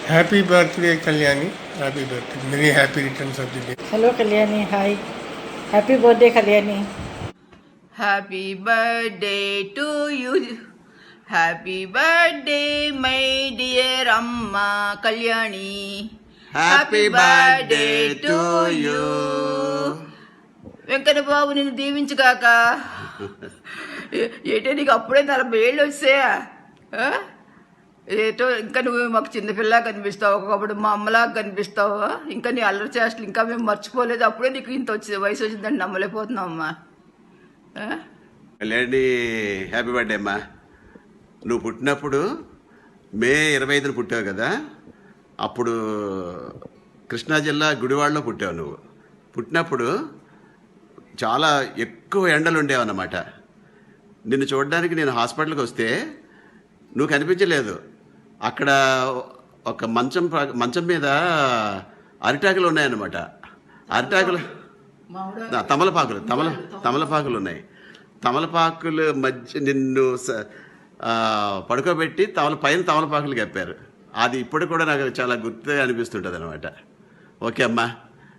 Happy birthday, Kalyani. Happy birthday. Many happy returns of the day. Hello Kalyani, hi. Happy birthday Kalyani. Happy birthday to you. Happy birthday, my dear Amma Kalyani. Happy birthday to you. Venkata బాబు నిన్ను దీవించుగాక. ఏటో నీకు అప్పుడే 40 ఏళ్ళు వచ్చాయా? ఏటో ఇంకా నువ్వు మాకు చిన్నపిల్లలా కనిపిస్తావు, ఒకప్పుడు మా అమ్మలాగా కనిపిస్తావు. ఇంకా నీ అల్లరి చేష్టలు ఇంకా మేము మర్చిపోలేదు. అప్పుడే నీకు ఇంత వచ్చింది, వయసు వచ్చిందని నమ్మలేకపోతున్నావు అమ్మా. కళ్యాణి, హ్యాపీ బర్త్డే అమ్మా. నువ్వు పుట్టినప్పుడు మే 25న పుట్టావు కదా. అప్పుడు కృష్ణా జిల్లా గుడివాడలో పుట్టావు. నువ్వు పుట్టినప్పుడు చాలా ఎక్కువ ఎండలు ఉండేవన్నమాట. నిన్ను చూడడానికి నేను హాస్పిటల్కి వస్తే నువ్వు కనిపించలేదు. అక్కడ ఒక మంచం మీద అరిటాకులు ఉన్నాయన్నమాట. అరిటాకులు తమలపాకులు ఉన్నాయి. తమలపాకుల మధ్య నిన్ను పడుకోబెట్టి పైన తమలపాకులు కప్పారు. అది ఇప్పుడు కూడా నాకు చాలా గుర్తుగా అనిపిస్తుంటుంది అనమాట. ఓకే అమ్మా,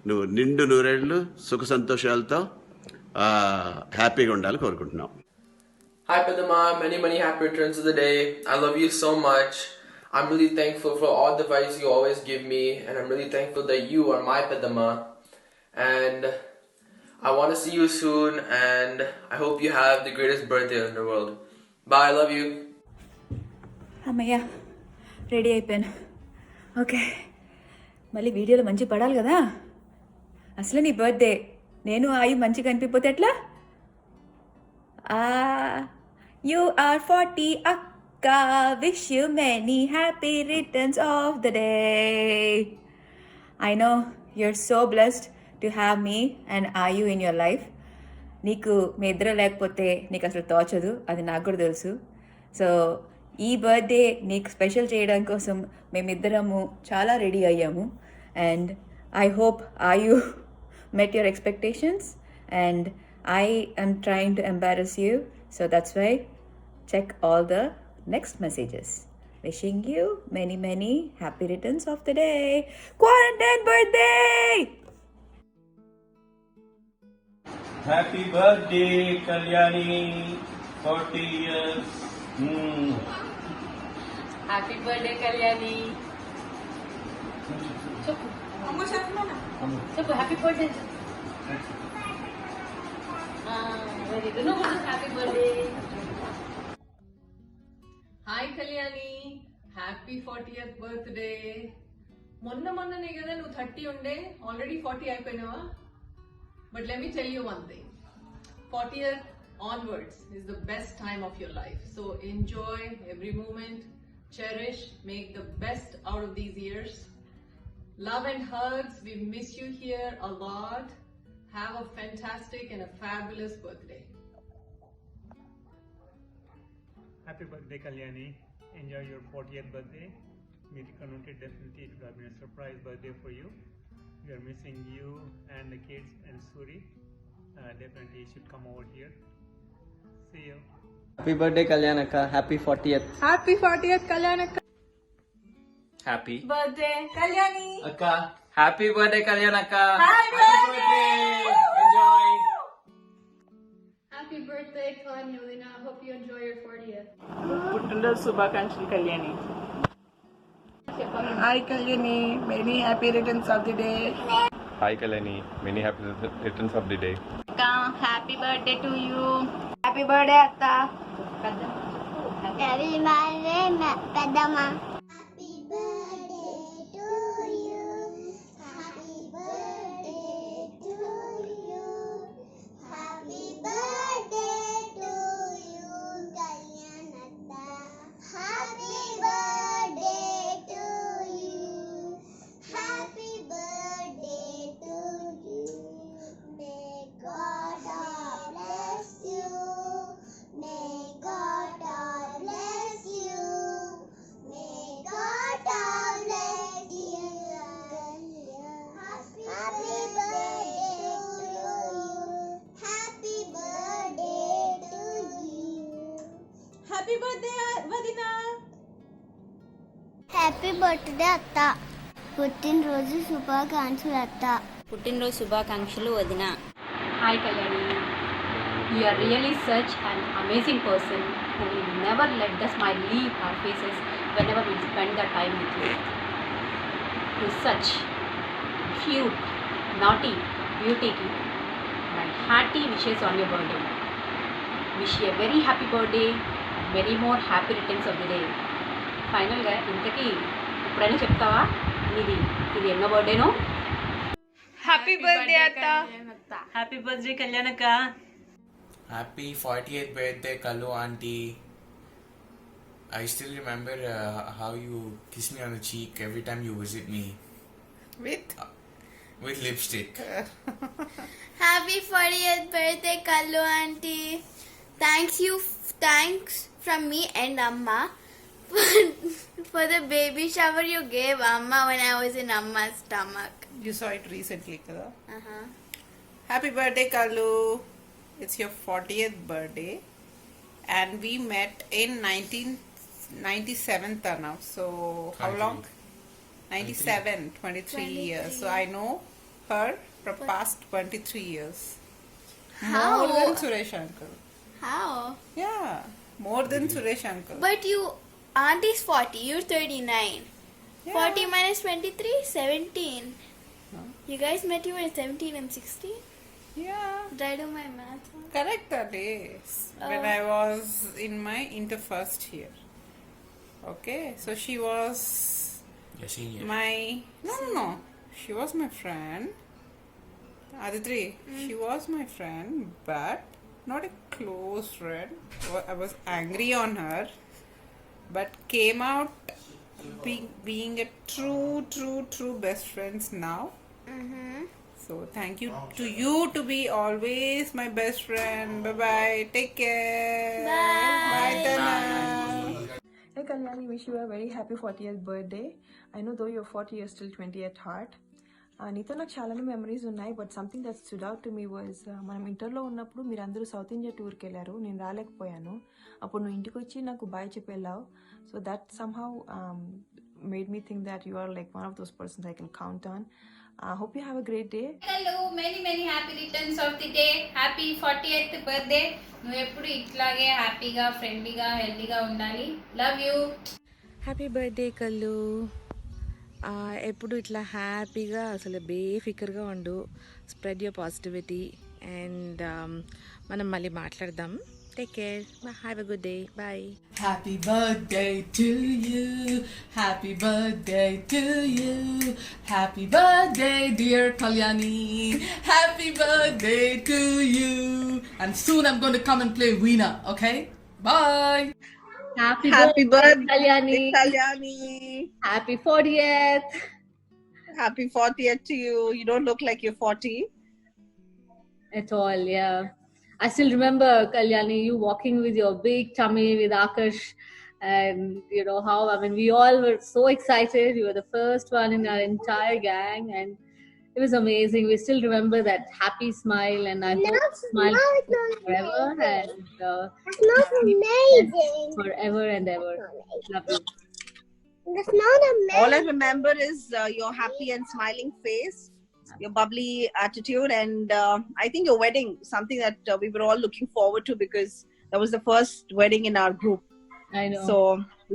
నువ్వు నిండు నూరేళ్ళు సుఖ సంతోషాలతో హ్యాపీగా ఉండాలని కోరుకుంటున్నాం. Hi Padma, many happy returns of the day. I love you so much. I'm really thankful for all the advice you always give me, and I'm really thankful that you are my Padma. And I want to see you soon, and I hope you have the greatest birthday in the world. Bye, I love you. అమ్మయ్య, ready అయిపోయాను. Okay, మళ్ళీ వీడియోలో మంచి పడాలి కదా. అసలు నీ birthday నేను అవి మంచిగా కనిపిపోతే ఎట్లా? You are 40 akka, wish you many happy returns of the day. I know you're so blessed to have me and Ayu in your life. నీకు మీ ఇద్దరు లేకపోతే నీకు అసలు తోచదు, అది నాకు కూడా తెలుసు. సో ఈ బర్త్డే నీకు స్పెషల్ చేయడం కోసం మేమిద్దరము చాలా రెడీ అయ్యాము. And I hope Ayu met your expectations, and I am trying to embarrass you. So that's why check all the next messages. Wishing you many happy returns of the day. Quarantine birthday! Happy birthday, Kalyani. 40 years. Happy birthday, Kalyani. చెప్పు happy birthday. Very good. నువ్వు happy birthday. Hi Kalyani, happy 40th birthday. మొన్ననే కదా నువ్వు 30 ఉండే, already 40 అయిపోయినావా? But let me tell you one thing, 40th onwards is the best time of your life. So enjoy every moment, cherish, make the best out of these years. Love and hugs. We miss you here a lot. Have a fantastic and a fabulous birthday. Happy birthday, Kalyani. Enjoy your 40th birthday. Meet Kanuti, definitely it will be a surprise birthday for you. We are missing you and the kids and Suri. Definitely you should come over here. See you. Happy birthday, Kalyanaka. Happy 40th. Happy 40th Kalyanaka. Happy Birthday Kalyani. Akka. Happy birthday, Kalyanaka. Happy birthday. Enjoy. Happy birthday, Kalyanina. I hope you enjoy your 40th. పుట్టినరోజు శుభాకాంక్షలు Kalyani. Hi Kalyani, many happy returns of the day. Hi Kalyani, many happy returns of the day. Happy birthday to you. Happy birthday atta. Happy birthday, Padma. Happy birthday, Vadina. Happy birthday అత్త. పుట్టినరోజు శుభాకాంక్షలు అత్త. పుట్టినరోజు శుభాకాంక్షలు వదిన. Hi Kalyani, you are really such an amazing person who will never let the smile leave our faces whenever we spend the time with you. To such cute, naughty beauty, my hearty wishes on your birthday. Wish you a very happy birthday and many more happy returns of the day. ఫైనల్గా ఇంతకీ ఇప్పుడైనా చెప్తావా ఇది ఎన్నో బర్త్డేనో? Happy birthday అత్త. Happy birthday కళ్యాణక్క. Happy 40th birthday, Kallu auntie. I still remember how you kiss me on the cheek every time you visit me. With lipstick. Happy 40th birthday, Kallu auntie. Thanks from me and Amma for the baby shower you gave Amma when I was in Amma's stomach. You saw it recently, kada? Happy birthday, Kallu. It's your 40th birthday, and we met in 1997 now. So how long? 97, 23 years. So I know her for past 23 years. How? More than Suresh uncle. How? Yeah, more than Suresh uncle. But you, auntie's 40, you're 39. Yeah. 40 minus 23, 17. You guys met you when 17 and 16? Yeah. Did I do my math wrong? Correct, that is when I was in my inter first year. Okay, so she was Your senior. my no. She was my friend. Aditri, she was my friend, but not a close friend. I was angry on her, but came out being a true best friends now. So thank you to you to be always my best friend. Bye bye. Take care. Bye. Tana. Hey Kalyani, wish you a very happy 40th birthday. I know though you're 40, you're still 20 at heart. నీతో నాకు చాలానే memories ఉన్నాయి, but something that stood out to me was మనం ఇంటర్లో ఉన్నప్పుడు మీరు అందరూ south India టూర్కి వెళ్ళారు, నేను రాలేకపోయాను. అప్పుడు నువ్వు ఇంటికి వచ్చి నాకు బాయ్ చెప్పి వెళ్ళావు. So that somehow made me think that you are like one of those persons I can count on. Hope you have a great day. Hello, many happy returns of the day. Happy 40th birthday. నువ్వు ఎప్పుడు ఇట్లాగే హ్యాపీగా ఫ్రెండ్లీగా హెల్తీగా ఉండాలి. Love you. Happy birthday కల్లు. ఎప్పుడు ఇట్లా హ్యాపీగా అసలు బేఫికర్గా ఉండు. స్ప్రెడ్ యువర్ పాజిటివిటీ అండ్ మనం మళ్ళీ మాట్లాడదాం. Take care. Have a good day. Bye. Happy birthday to you. Happy birthday to you. Happy birthday, dear Kalyani. Happy birthday to you. And soon I'm going to come and play Veena, okay? Bye. Happy birthday Kalyani. Happy 40th. Happy 40th to you. You don't look like you're 40. At all, yeah. I still remember, Kalyani, you walking with your big tummy with Akash, and you know how, I mean, we all were so excited. You were the first one in our entire gang, and it was amazing. We still remember that happy smile, and I hope the smile forever, and That's not amazing. forever and ever. Love you. That's not amazing. All I remember is your happy and smiling face, your bubbly attitude, and I think your wedding, something that we were all looking forward to because that was the first wedding in our group. I know. So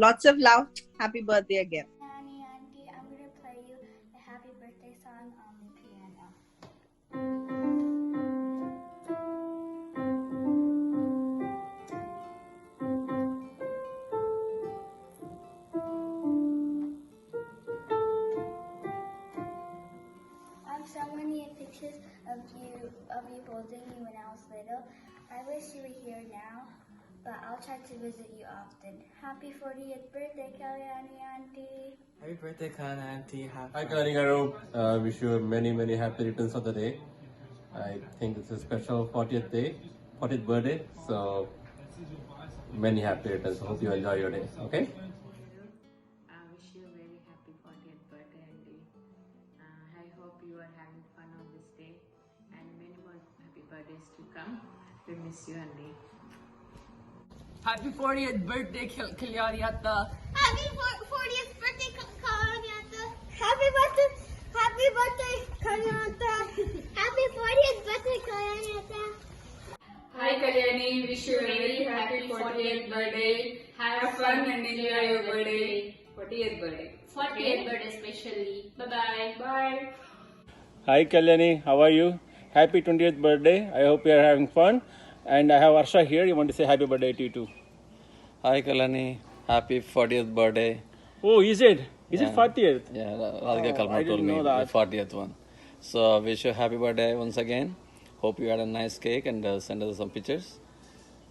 lots of love. Happy birthday again. Auntie, I'm going to play you a happy birthday song on the piano. So many pictures of you holding me when I was little. I wish you were here now, but I'll try to visit you often. Happy 40th birthday, Kalyani auntie. Happy birthday, Kalyani auntie. Hi, Kalyani Garu. Wish you many happy returns of the day. I think it's a special 40th day, 40th birthday. So many happy returns. Hope you enjoy your day. Okay. I wish you a very happy 40th birthday, Andy. I hope you are having fun on this day and many more happy birthdays to come. We miss you, Andy. Happy 40th birthday, Kalyani Atta. Happy 40th birthday, Happy birthday, Kalyanta. Happy 40th birthday, Kalyanta. Hi Kalyani, wish you a very happy 40th birthday. Have fun and enjoy your birthday. 40th birthday. 40th birthday especially. Bye-bye. Bye. Hi Kalyani, how are you? Happy 20th birthday. I hope you are having fun. And I have Arsha here. You want to say happy birthday to you too? Hi Kalyani, happy 40th birthday. Oh, is it? Is it 40th? Yeah, Radhika Kalma I told didn't me know that. the 40th one. So wish you happy birthday once again. Hope you had a nice cake and send us some pictures.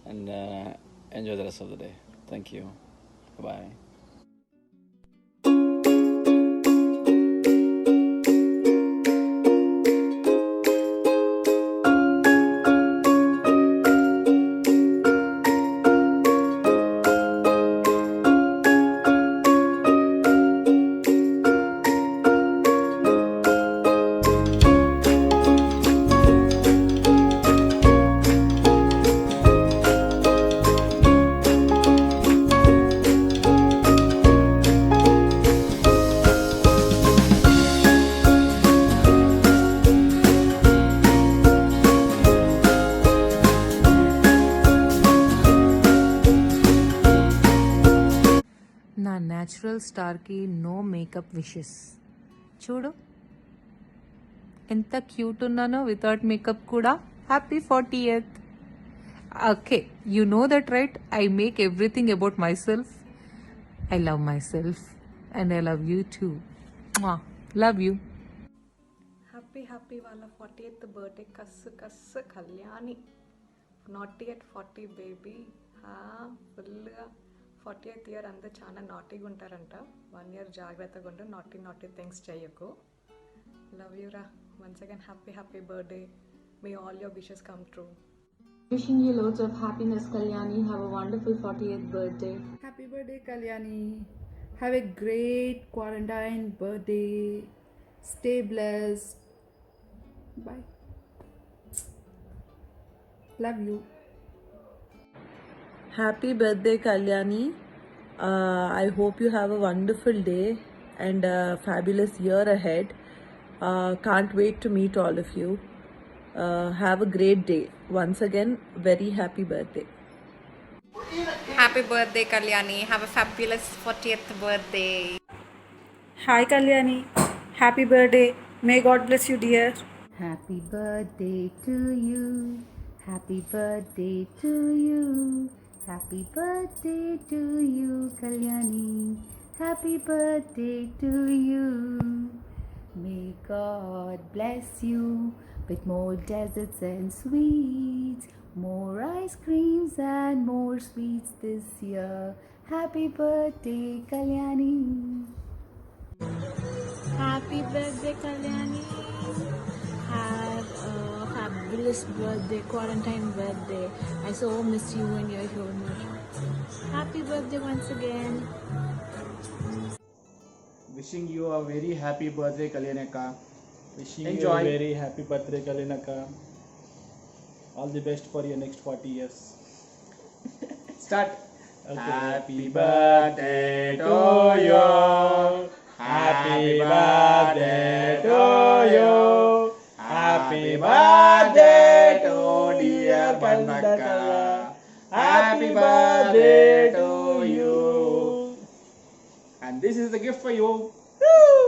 And enjoy the rest of the day. Thank you. Bye. నా natural స్టార్కి no makeup wishes చూడు ఎంత cute ఉన్నానో without makeup కూడా. Happy 40th. Okay, you know that right? I make everything about myself. I love myself and I love you too. Love you. Happy వాళ్ళ 40th birthday కస్సు Kalyani. Naughty at 40 baby. ఫుల్గా 40th year అందరూ చాలా నాటీగా ఉంటారంట. 1 year జాగ్రత్తగా ఉండు, naughty things చెయ్యకు. Love you రా. Once again happy birthday. May all your wishes come true. Wishing you loads of happiness, Kalyani. Have a wonderful 40th birthday. Happy birthday, Kalyani. Have a great quarantine birthday. Stay blessed. Bye. Love you. Happy birthday, Kalyani. I hope you have a wonderful day and a fabulous year ahead. Can't wait to meet all of you. Have a great day. Once again, very happy birthday. Happy birthday, Kalyani. Have a fabulous 40th birthday. Hi, Kalyani. Happy birthday. May God bless you, dear. Happy birthday to you. Happy birthday to you. Happy birthday to you, Kalyani. Happy birthday to you. May God bless you with more desserts and sweets, more ice creams and more sweets this year. Happy birthday, Kalyani. Happy birthday, Kalyani. Have a fabulous birthday, quarantine birthday. I so miss you when you're here. Happy birthday once again. Wishing you a very happy birthday, Kalyanaka. Wishing Enjoy. you a very happy birthday, Kalyanaka. All the best for your next 40 years. Start. Okay. Happy birthday to you. Happy birthday to you. Happy birthday to dear Pandaka. Happy birthday to you. And this is the gift for you. Woo!